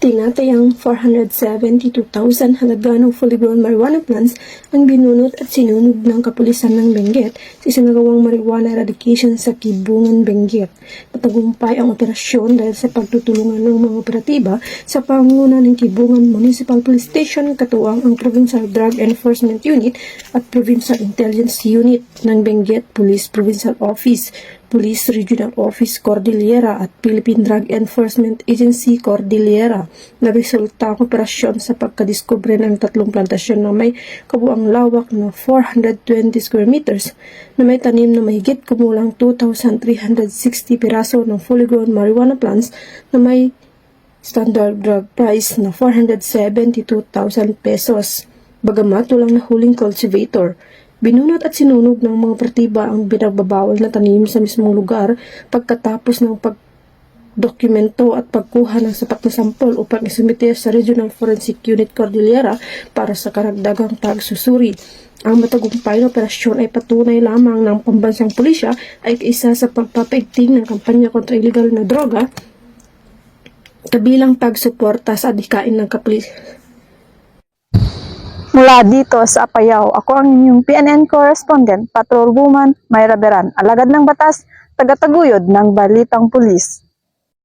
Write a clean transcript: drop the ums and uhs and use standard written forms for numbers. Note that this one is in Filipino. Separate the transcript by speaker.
Speaker 1: Tinatayang 472,000 halaga ng fully grown marijuana plants ang binunot at sinunog ng kapulisan ng Benguet sa isinagawang marijuana eradication sa Kibungan, Benguet. Matagumpay ang operasyon dahil sa pagtutulungan ng mga operatiba sa pangunguna ng Kibungan Municipal Police Station, katuwang ang Provincial Drug Enforcement Unit at Provincial Intelligence Unit ng Benguet Police Provincial Office, Police Regional Office Cordillera at Philippine Drug Enforcement Agency Cordillera. Nagresulta ang operasyon sa pagkadiskubre ng 3 plantasyon na may kabuang lawak na 420 square meters na may tanim na mahigit kumulang 2,360 piraso ng fully grown marijuana plants na may standard drug price na 472,000 pesos. Bagamat walang nahuling cultivator, binunot at sinunog ng mga operatiba ang binagbabawal na tanim sa mismong lugar pagkatapos ng pagdokumento at pagkuha ng sapat na sampol upang isumite sa Regional Forensic Unit Cordillera para sa karagdagang pagsusuri. Ang matagumpay na operasyon ay patunay lamang ng pambansang pulisya ay isa sa pagpapaigting ng kampanya kontra illegal na droga, kabilang pagsuporta sa adhikain ng kapulisan.
Speaker 2: Mula dito sa Apayao, ako ang inyong PNN correspondent, Patrol Woman Mayra Beran, alagad ng batas, tagataguyod ng Balitang Pulis.